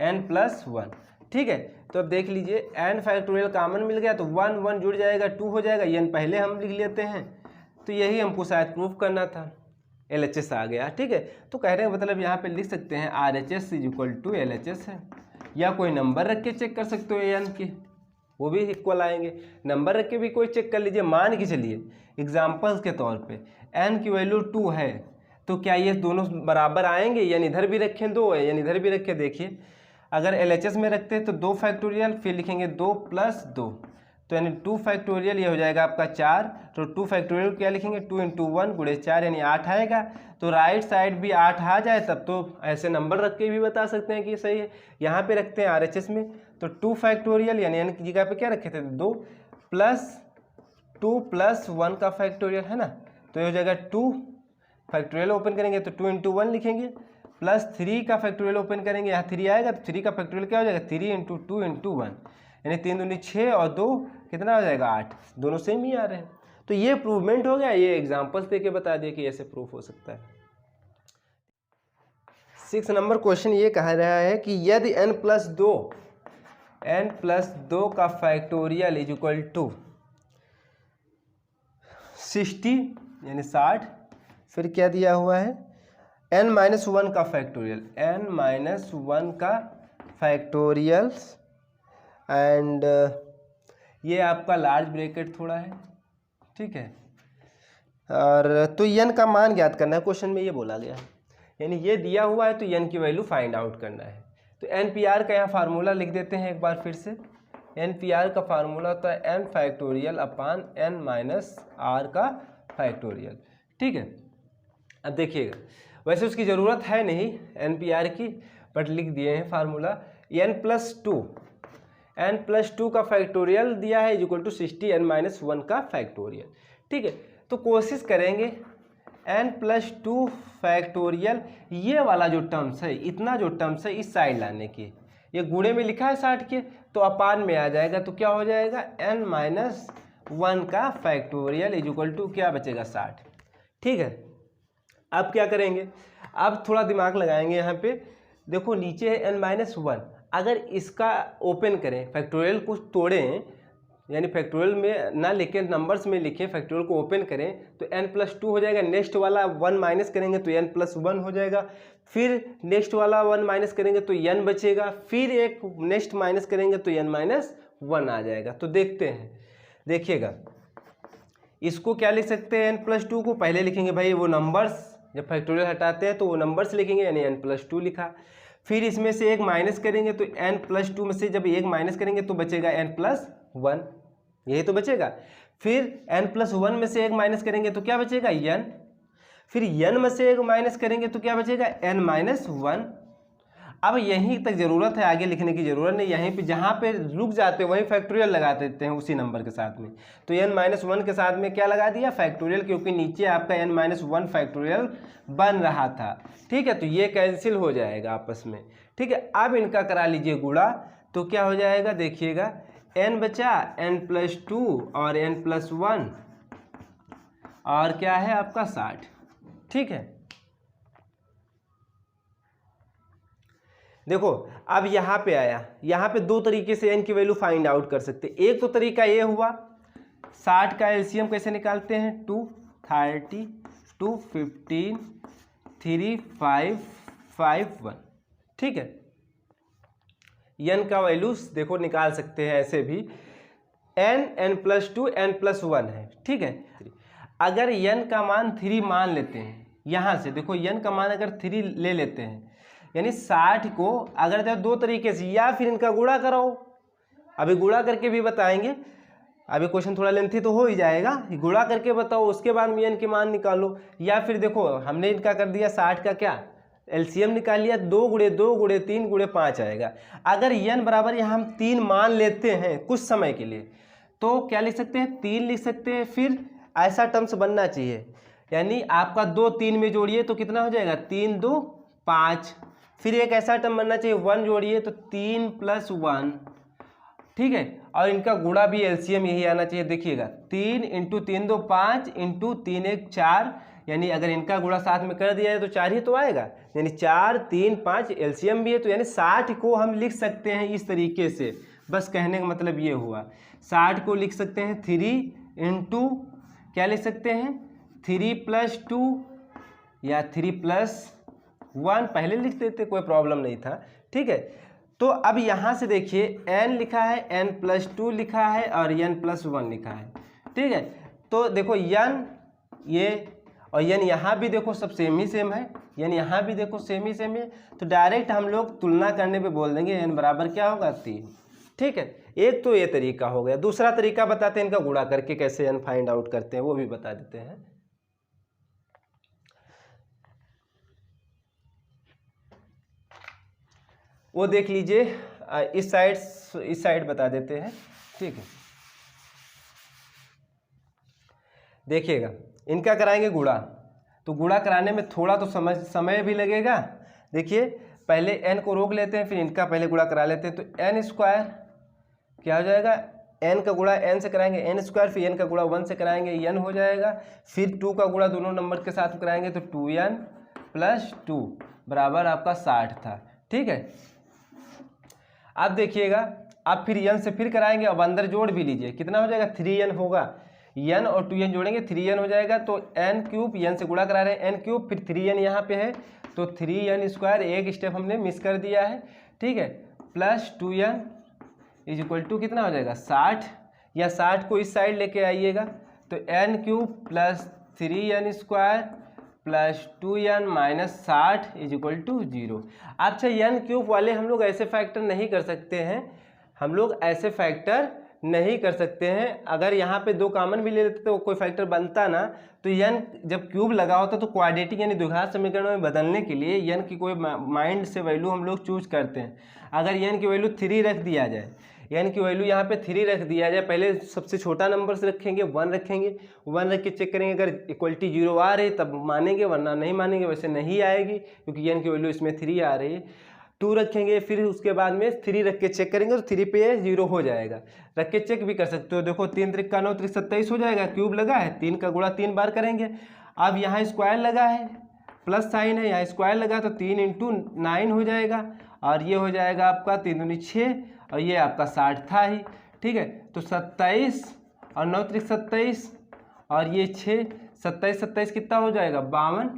n+1, ठीक है। तो अब देख लीजिए n फैक्टोरियल कॉमन मिल गया, तो 1 1 जुड़ जाएगा 2 हो जाएगा, n पहले हम लिख लेते हैं, तो यही हमको शायद प्रूफ करना था, LHS आ गया, ठीक है। तो कह रहे हैं मतलब यहाँ पे लिख सकते हैं RHS is equal to LHS है, या कोई नंबर रख के चेक कर सकते हो n के, वो भी इक्वल आएंगे, नंबर रख के भी कोई चेक कर लीजिए। मान के चलिए एग्जाम्पल्स के तौर पे n की वैल्यू 2 है, तो क्या ये दोनों बराबर आएंगे, यानी इधर भी रखें 2 है, यानी इधर भी रखें, देखिए अगर LHS में रखते हैं तो 2 फैक्टोरियल, फिर लिखेंगे 2 + 2, तो यानी 2 फैक्टोरियल, ये हो जाएगा आपका 4, तो 2 फैक्टोरियल क्या लिखेंगे 2 × 1 × 4 यानी 8 आएगा, तो राइट साइड भी 8 आ जाए तब तो ऐसे नंबर रख के भी बता सकते हैं कि सही है। यहाँ पे रखते हैं RHS में, तो 2 फैक्टोरियल यानी n की जगह पे क्या रखे थे 2 + 1 का फैक्टोरियल, है ना, तो ये हो जाएगा 2 फैक्टोरियल ओपन करेंगे तो 2 × 1 लिखेंगे, प्लस 3 का फैक्टोरियल ओपन करेंगे, यहाँ 3 आएगा तो 3 का फैक्टोरियल क्या हो जाएगा 3 × 2 × 1, यानी 3 दूनी 6 और 2 कितना हो जाएगा 8, दोनों सेम ही आ रहे हैं। तो ये प्रूवमेंट हो गया, ये एग्जांपल्स देके बता दिए कि ऐसे प्रूफ हो सकता है। 6 नंबर क्वेश्चन ये कह रहा है कि यदि n+2 का फैक्टोरियल इज इक्वल टू 60 यानी 60, फिर क्या दिया हुआ है n-1 का फैक्टोरियल, n-1 का फैक्टोरियल एंड ये आपका लार्ज ब्रैकेट थोड़ा है, ठीक है। और तो n का मान ज्ञात करना है, क्वेश्चन में ये बोला गया है, यानी ये दिया हुआ है तो n की वैल्यू फाइंड आउट करना है। तो NPR का यहाँ फार्मूला लिख देते हैं एक बार फिर से। NPR का फार्मूला होता है n फैक्टोरियल अपान n-r का फैक्टोरियल, ठीक है। अब देखिएगा, वैसे उसकी ज़रूरत है नहीं NPR की, बट लिख दिए हैं फार्मूला। n+2 का फैक्टोरियल दिया है इक्वल टू 60 n-1 का फैक्टोरियल, ठीक है। तो कोशिश करेंगे n+2 फैक्टोरियल ये वाला जो टर्म्स है, इतना जो टर्म्स है इस साइड लाने की। ये गुणे में लिखा है 60 के, तो अपान में आ जाएगा, तो क्या हो जाएगा n-1 का फैक्टोरियल इक्वल टू क्या बचेगा 60, ठीक है। अब क्या करेंगे, अब थोड़ा दिमाग लगाएंगे यहाँ पे। देखो नीचे है n-1, अगर इसका ओपन करें, फैक्टोरियल को तोड़ें, यानी फैक्टोरियल में ना लिखें नंबर्स में लिखें, फैक्टोरियल को ओपन करें तो n+2 हो जाएगा। नेक्स्ट वाला 1 माइनस करेंगे तो n+1 हो जाएगा, फिर नेक्स्ट वाला 1 माइनस करेंगे तो n बचेगा, फिर एक नेक्स्ट माइनस करेंगे तो n-1 आ जाएगा। तो देखते हैं, देखिएगा इसको क्या लिख सकते हैं, n+2 को पहले लिखेंगे भाई वो नंबर्स, जब फैक्टोरियल हटाते हैं तो वो नंबर्स लिखेंगे, यानी n+2 लिखा। फिर इसमें से एक माइनस करेंगे तो n+2 में से जब एक माइनस करेंगे तो बचेगा n+1, यही तो बचेगा। फिर n+1 में से एक माइनस करेंगे तो क्या बचेगा n, फिर n में से एक माइनस करेंगे तो क्या बचेगा n-1। अब यहीं तक ज़रूरत है, आगे लिखने की ज़रूरत नहीं, यहीं पे जहाँ पे रुक जाते हैं वहीं फैक्टोरियल लगा देते हैं उसी नंबर के साथ में। तो n-1 के साथ में क्या लगा दिया फैक्टोरियल, क्योंकि नीचे आपका n-1 फैक्टोरियल बन रहा था, ठीक है। तो ये कैंसिल हो जाएगा आपस में, ठीक है। अब इनका करा लीजिए गुणा, तो क्या हो जाएगा देखिएगा, n बचा n+2 और n+1 और क्या है आपका 60, ठीक है। देखो अब यहाँ पे आया, यहाँ पे दो तरीके से n की वैल्यू फाइंड आउट कर सकते हैं। एक तो तरीका ये हुआ, 60 का एलसीएम कैसे निकालते हैं, 2 30 2 15 3 5 5 1, ठीक है। n का वैल्यूज देखो निकाल सकते हैं ऐसे भी, n+2 n+1 है, ठीक है। अगर n का मान 3 मान लेते हैं, यहाँ से देखो n का मान अगर 3 ले लेते हैं, यानी 60 को अगर तो दो तरीके से, या फिर इनका गुणा कराओ, अभी गुणा करके भी बताएंगे, अभी क्वेश्चन थोड़ा लेंथी तो हो ही जाएगा, गुणा करके बताओ, उसके बाद में n के मान निकालो। या फिर देखो हमने इनका कर दिया 60 का क्या एलसीएम निकाल लिया, 2 × 2 × 3 × 5 आएगा। अगर n बराबर यहाँ हम 3 मान लेते हैं कुछ समय के लिए, तो क्या लिख सकते हैं 3 लिख सकते हैं। फिर ऐसा टर्म्स बनना चाहिए, यानी आपका 2 3 में जोड़िए तो कितना हो जाएगा 3 2 5, फिर एक ऐसा टर्म बनना चाहिए 1 जोड़िए तो 3 + 1, ठीक है। और इनका गुणा भी एलसीएम यही आना चाहिए, देखिएगा 3 × 3 2 5 × 3 1 4, यानी अगर इनका गुणा साथ में कर दिया है तो 4 ही तो आएगा, यानी 4 3 5 एलसीएम भी है। तो यानी 60 को हम लिख सकते हैं इस तरीके से, बस कहने का मतलब ये हुआ, 60 को लिख सकते हैं 3 × क्या लिख सकते हैं 3 + 2 या 3 + 1, पहले लिख देते कोई प्रॉब्लम नहीं था, ठीक है। तो अब यहाँ से देखिए n लिखा है, n+2 लिखा है और n+1 लिखा है, ठीक है। तो देखो n ये और n यहाँ भी देखो सब सेम ही सेम है, n यहाँ भी देखो सेम ही सेम है, तो डायरेक्ट हम लोग तुलना करने पे बोल देंगे n बराबर क्या होगा 3, ठीक है। एक तो ये तरीका हो गया। दूसरा तरीका बताते हैं इनका गुणा करके कैसे n फाइंड आउट करते हैं, वो भी बता देते हैं। वो देख लीजिए, इस साइड बता देते हैं, ठीक है। देखिएगा इनका कराएंगे गुणा, तो गुणा कराने में थोड़ा तो समय भी लगेगा। देखिए पहले n को रोक लेते हैं, फिर इनका पहले गुणा करा लेते हैं। तो n² क्या हो जाएगा, n का गुणा n से कराएंगे n², फिर n का गुणा 1 से कराएंगे n हो जाएगा, फिर 2 का गुणा दोनों नंबर के साथ कराएंगे तो 2n + 2 बराबर आपका 60 था, ठीक है। अब देखिएगा, अब फिर n से फिर कराएंगे, अब अंदर जोड़ भी लीजिए, कितना हो जाएगा 3n होगा, n और 2n जोड़ेंगे 3n हो जाएगा, तो n क्यूब, n से गुणा करा रहे हैं n क्यूब, फिर 3n यहाँ पे है तो 3n स्क्वायर, एक स्टेप हमने मिस कर दिया है, ठीक है, plus 2n is equal to कितना हो जाएगा 60, या 60 को इस साइड लेके आइएगा तो n cube plus 3n square plus 2n minus 60 is equal to 0। अच्छा, n क्यूब वाले हम लोग ऐसे फैक्टर नहीं कर सकते हैं, हम लोग ऐसे फैक्टर नहीं कर सकते हैं। अगर यहाँ पे दो कॉमन भी ले लेते तो कोई फैक्टर बनता ना, तो n जब क्यूब लगा होता तो क्वाड्रेटिक यानी द्विघात समीकरण में बदलने के लिए n की कोई माइंड से वैल्यू हम लोग चूज करते हैं। अगर n की वैल्यू 3 रख दिया जाए, n की वैल्यू यहाँ पे 3 रख दिया जाए, पहले सबसे छोटा नंबर से रखेंगे 1 रखेंगे, 1 रख के चेक करेंगे, अगर इक्वलिटी 0 आ रही तब मानेंगे, वरना नहीं मानेंगे, वैसे नहीं आएगी क्योंकि n की वैल्यू इसमें 3 आ रही है। 2 रखेंगे, फिर उसके बाद में 3 रख के चेक करेंगे तो 3 पे 0 हो जाएगा, रख के चेक भी कर सकते हो। देखो 3 त्रिक का 9 त्रिक 27 हो जाएगा, क्यूब लगा है, 3 का गुणा 3 बार करेंगे। अब यहाँ स्क्वायर लगा है, प्लस साइन है, यहाँ स्क्वायर लगा तो 3 इंटू 9 हो जाएगा, और ये हो जाएगा आपका 3 दूनी 6, और ये आपका 60 था ही, ठीक है। तो 27 और 9 त्रिक 27 और ये 6, 27 27 कितना हो जाएगा 52,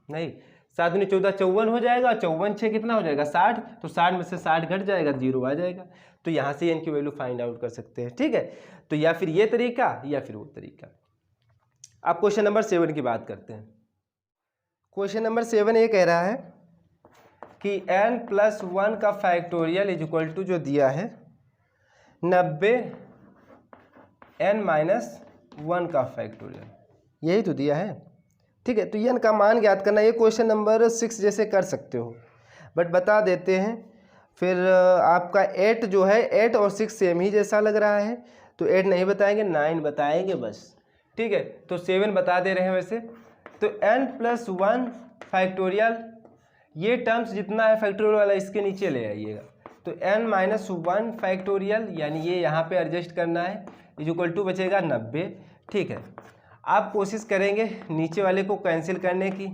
नहीं 7 दूनी 14 54 हो जाएगा, और 54 6 कितना हो जाएगा 60, तो 60 में से 60 घट जाएगा, 0 आ जाएगा। तो यहाँ से n की वैल्यू फाइंड आउट कर सकते हैं, ठीक है। तो या फिर ये तरीका या फिर वो तरीका। अब क्वेश्चन नंबर 7 की बात करते हैं। क्वेश्चन नंबर 7 ये कह रहा है कि n प्लस 1 का फैक्टोरियल इज इक्वल टू जो दिया है 90 n माइनस 1 का फैक्टोरियल, यही तो दिया है, ठीक है। तो n का मान ज्ञात करना, ये क्वेश्चन नंबर 6 जैसे कर सकते हो, बट बता देते हैं। फिर आपका 8 जो है, 8 और 6 सेम ही जैसा लग रहा है, तो 8 नहीं बताएंगे, 9 बताएंगे बस, ठीक है। तो 7 बता दे रहे हैं वैसे। तो n प्लस 1 फैक्टोरियल, ये टर्म्स जितना है फैक्टोरियल वाला इसके नीचे ले आइएगा, तो n माइनस 1 फैक्टोरियल, यानी ये यहाँ पे एडजस्ट करना है, इज इक्वल टू बचेगा 90, ठीक है। आप कोशिश करेंगे नीचे वाले को कैंसिल करने की,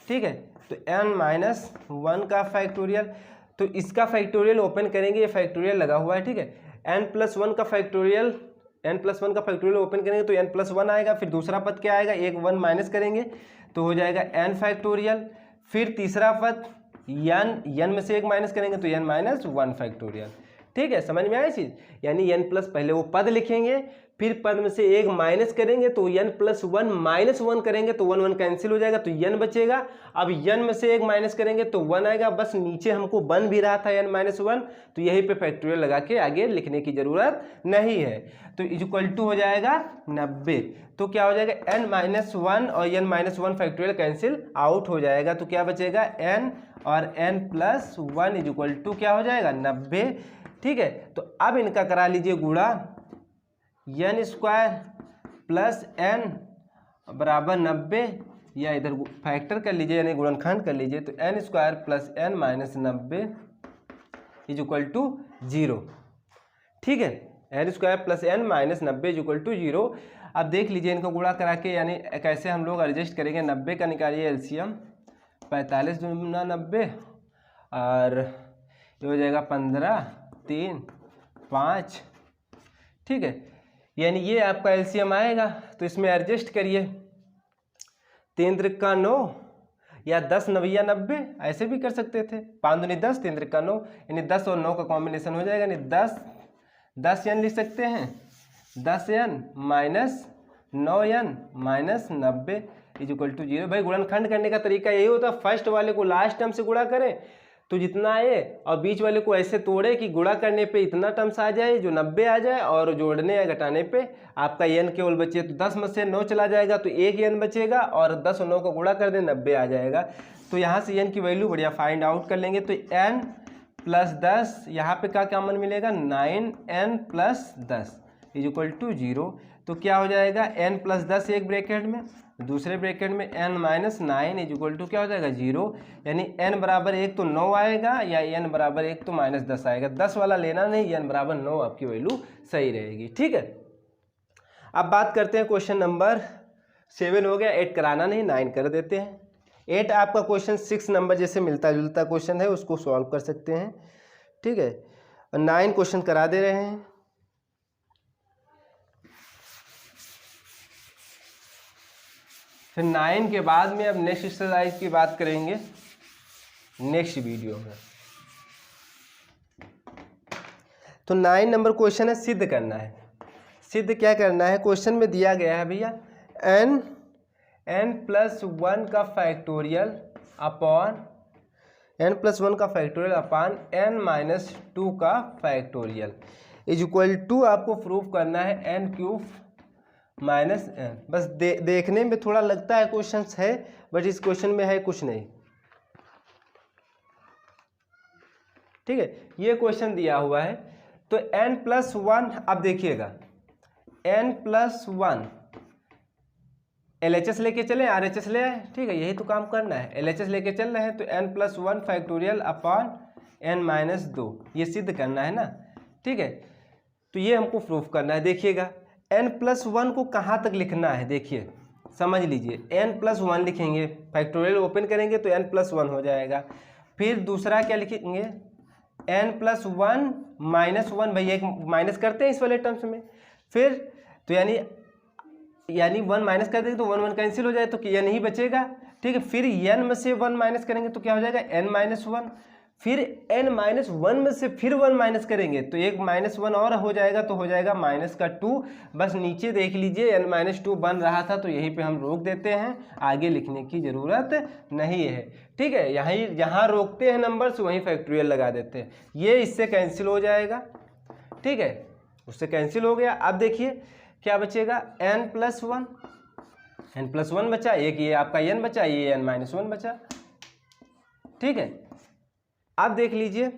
ठीक है। तो n माइनस 1 का फैक्टोरियल, तो इसका फैक्टोरियल ओपन करेंगे, ये फैक्टोरियल लगा हुआ है, ठीक है। n प्लस 1 का फैक्टोरियल, n प्लस 1 का फैक्टोरियल ओपन करेंगे तो n प्लस 1 आएगा, फिर दूसरा पद क्या आएगा, एक 1 माइनस करेंगे तो हो जाएगा n फैक्टोरियल, फिर तीसरा पद n में से 1 माइनस करेंगे तो n माइनस 1 फैक्टोरियल, ठीक है। समझ में आया चीज़, यानी n प्लस, पहले वो पद लिखेंगे, फिर पद में से 1 माइनस करेंगे तो n प्लस 1 माइनस 1 करेंगे तो 1 1 कैंसिल हो जाएगा, तो n बचेगा। अब n में से 1 माइनस करेंगे तो 1 आएगा, बस नीचे हमको बन भी रहा था n माइनस 1, तो यहीं पे फैक्टोरियल लगा के आगे लिखने की ज़रूरत नहीं है। तो इज इक्वल टू हो जाएगा 90, तो क्या हो जाएगा n माइनस 1 और n minus 1 factorial cancel out हो जाएगा, तो क्या बचेगा n और n plus 1 is equal to क्या हो जाएगा 90, ठीक है। तो अब इनका करा लीजिए गुणा, n स्क्वायर प्लस n बराबर 90, या इधर फैक्टर कर लीजिए यानी गुणनखंड कर लीजिए, तो n square plus n minus 90 is equal to 0, ठीक है। n square plus n minus 90 is equal to 0। अब देख लीजिए इनको गुणा करा के, यानी कैसे हम लोग एडजस्ट करेंगे। 90 का निकालिए एलसीएम, 45 दूना 90, और ये हो जाएगा 15 3 5, ठीक है। यानी ये आपका एलसीएम आएगा, तो इसमें एडजस्ट करिए, 3 त्रिका 9 या 10 9 90, ऐसे भी कर सकते थे, 5 दूनी 10 3 त्रिका 9, यानी 10 और 9 का कॉम्बिनेशन हो जाएगा, यानी 10 n लिख सकते हैं, 10 n minus 9 n minus 90 is equal to 0। भाई गुणनखंड करने का तरीका यही होता है, फर्स्ट वाले को लास्ट टर्म से गुणा करें तो जितना आए, और बीच वाले को ऐसे तोड़े कि गुणा करने पे इतना टर्म्स आ जाए जो 90 आ जाए, और जोड़ने या घटाने पे आपका n केवल बचे, तो 10 में से 9 चला जाएगा तो एक n बचेगा, और 10 और 9 को गुणा कर दें 90 आ जाएगा। तो यहाँ से n की वैल्यू बढ़िया फाइंड आउट कर लेंगे, तो n प्लस 10, यहाँ पे क्या कॉमन मिलेगा 9n plus 10 is equal to 0। तो क्या हो जाएगा n प्लस 10 एक ब्रैकेट में, दूसरे ब्रैकेट में n minus 9 is equal to क्या हो जाएगा 0, यानी n बराबर 1 तो 9 आएगा, या n बराबर 1 तो माइनस 10 आएगा। 10 वाला लेना नहीं, n बराबर 9 आपकी वैल्यू सही रहेगी, ठीक है। अब बात करते हैं क्वेश्चन नंबर 7 हो गया, 8 कराना नहीं 9 कर देते हैं। 8 आपका क्वेश्चन 6 नंबर जैसे मिलता जुलता क्वेश्चन है, उसको सॉल्व कर सकते हैं, ठीक है। 9 क्वेश्चन करा दे रहे हैं। फिर 9 के बाद में अब नेक्स्ट एक्सरसाइज की बात करेंगे नेक्स्ट वीडियो में। तो 9 नंबर क्वेश्चन है सिद्ध करना है। सिद्ध क्या करना है, क्वेश्चन में दिया गया है भैया n+1 का फैक्टोरियल अपॉन n+1 का फैक्टोरियल अपान n-2 का फैक्टोरियल इज इक्वल टू आपको प्रूफ करना है n³ -n। बस देखने में थोड़ा लगता है क्वेश्चन है, बट इस क्वेश्चन में है कुछ नहीं। ठीक है, ये क्वेश्चन दिया हुआ है। तो n+1, अब देखिएगा n+1 LHS लेके चले RHS ले आए, ठीक है, यही तो काम करना है। LHS लेके चल रहे हैं तो n+1 फैक्टोरियल अपॉन n-2 ये सिद्ध करना है ना। ठीक है, तो ये हमको प्रूफ करना है। देखिएगा n+1 को कहाँ तक लिखना है, देखिए समझ लीजिए। n+1 लिखेंगे, फैक्टोरियल ओपन करेंगे तो n+1 हो जाएगा। फिर दूसरा क्या लिखेंगे, n+1 -1, भैया एक माइनस करते हैं इस वाले टर्म्स में। फिर तो यानी 1 माइनस कर देंगे तो 1 1 कैंसिल हो जाए तो n ही बचेगा। ठीक है, फिर n में से 1 माइनस करेंगे तो क्या हो जाएगा n-1। फिर n-1 में से फिर 1 माइनस करेंगे तो एक -1 और हो जाएगा, तो हो जाएगा -2। बस नीचे देख लीजिए n-2 बन रहा था, तो यहीं पे हम रोक देते हैं, आगे लिखने की ज़रूरत नहीं है। ठीक है, यहाँ रोकते हैं नंबर्स, वहीं फैक्टोरियल लगा देते हैं, ये इससे कैंसिल हो जाएगा। ठीक है, उससे कैंसिल हो गया। अब देखिए क्या बचेगा, n+1 बचा, एक ये आपका n बचा, ये n-1 बचा। ठीक है, अब देख लीजिए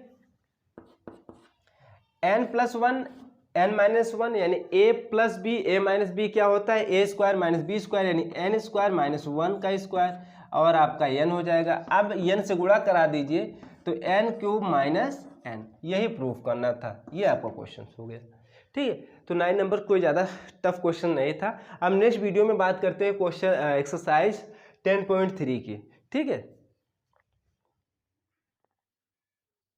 n+1 n-1 यानी a+b क्या होता है, a² - b² यानी n² - 1 का स्क्वायर, और आपका n हो जाएगा। अब n से गुणा करा दीजिए तो n³ - n, यही प्रूफ करना था। ये आपका क्वेश्चन हो गया। ठीक है, तो 9 नंबर कोई ज़्यादा टफ क्वेश्चन नहीं था। अब नेक्स्ट वीडियो में बात करते हैं क्वेश्चन एक्सरसाइज 10.3 की। ठीक है।